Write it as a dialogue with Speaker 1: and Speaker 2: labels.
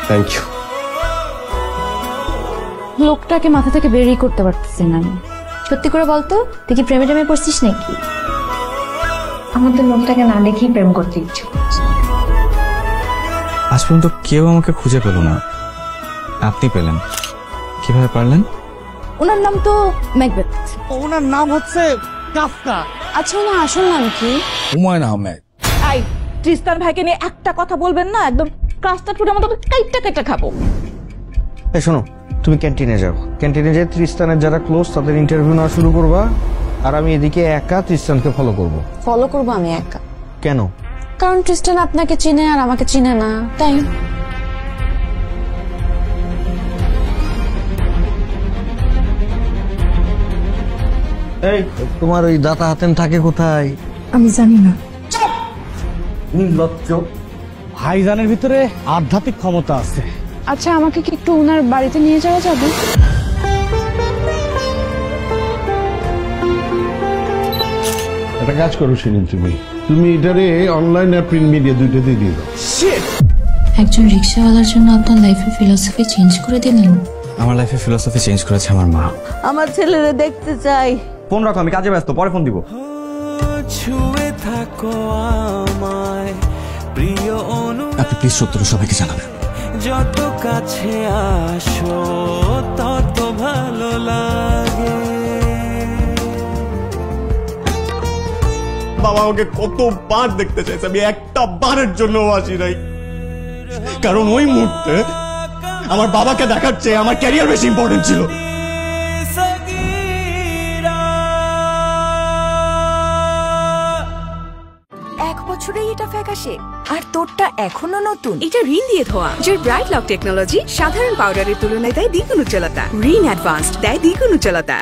Speaker 1: Thank you.
Speaker 2: লোকটাকে মাথা থেকে বেরই করতে পারতেছি না আমি।
Speaker 3: সত্যি করে বলতো, তুই কি প্রেমে টেমে পড়ছিস নাকি?
Speaker 2: আমার তো লোকটাকে না দেখেই প্রেম করতে ইচ্ছে করছে।
Speaker 4: আজ পর্যন্ত কেউ আমাকে খুঁজে পেল না, আপনি পেলেন। কিভাবে পারলেন?
Speaker 2: ওনার নাম তো ম্যাকবেথ।
Speaker 5: ওনার নাম হচ্ছে কাফকা।
Speaker 2: আচ্ছা, ওনার আসল নাম কি?
Speaker 5: হুমায়ুন আহমেদ।
Speaker 2: আই ট্রিস্তান ভাইকে নিয়ে একটা কথা বলবেন না, একদম কাস্টার্ড ফুটের মতো কাইটা কাইটা খাবো।
Speaker 6: এই শোনো, তুমি ক্যান্টিনে যাও, ক্যান্টিনে যেয়ে তৃষ্টানের যারা ক্লোজ তাদের ইন্টারভিউ নেওয়া শুরু করবা, আর আমি এদিকে একা তৃষ্টানকে ফলো করব।
Speaker 2: ফলো করবো আমি একা?
Speaker 6: কেন?
Speaker 2: কারণ ট্রিস্টান আপনাকে চিনে আর আমাকে চিনে না, তাই।
Speaker 6: এই তোমার ওই দাতা হাতেন থাকে কোথায়?
Speaker 2: আমি জানি না।
Speaker 6: নির্লজ্জ।
Speaker 5: ভাইজানের ভিতরে আধ্যাত্মিক ক্ষমতা আছে।
Speaker 2: আচ্ছা, আমাকে কি একটু ওনার বাড়িতে নিয়ে যাওয়া যাবে?
Speaker 1: একটা কাজ করো সেদিন, তুমি এটারে অনলাইন আর প্রিন্ট মিডিয়া দুইটাতেই দিয়ে দাও।
Speaker 3: একজন রিক্সাওয়ালার জন্য আপনার লাইফের ফিলসফি চেঞ্জ করে দিলেন?
Speaker 4: আমার লাইফের ফিলোসফি চেঞ্জ করেছে আমার মা।
Speaker 2: আমার ছেলেরে দেখতে চাই।
Speaker 4: ফোন রাখো, আমি কাজে ব্যস্ত, পরে ফোন দিব। আপনি প্লিজ সত্যটা সবাইকে জানাবেন।
Speaker 7: যত কাছে আসো তত ভালো লাগে।
Speaker 8: বাবা আমাকে কতবার দেখতে চাইছে, আমি একটা বারের জন্য আসি নাই, কারণ ওই মুহূর্তে আমার বাবাকে দেখার চেয়ে আমার ক্যারিয়ার বেশি ইম্পর্টেন্ট ছিল।
Speaker 9: বছরেই এটা ফ্যাকাশে, আর তোরটা এখনো নতুন। এটা রিন দিয়ে ধোয়া, যে ব্রাইট লক টেকনোলজি সাধারণ পাউডারের তুলনায় দেয় দ্বিগুণ উজ্জ্বলতা। রিন অ্যাডভান্সড দেয় দ্বিগুণ উজ্জ্বলতা।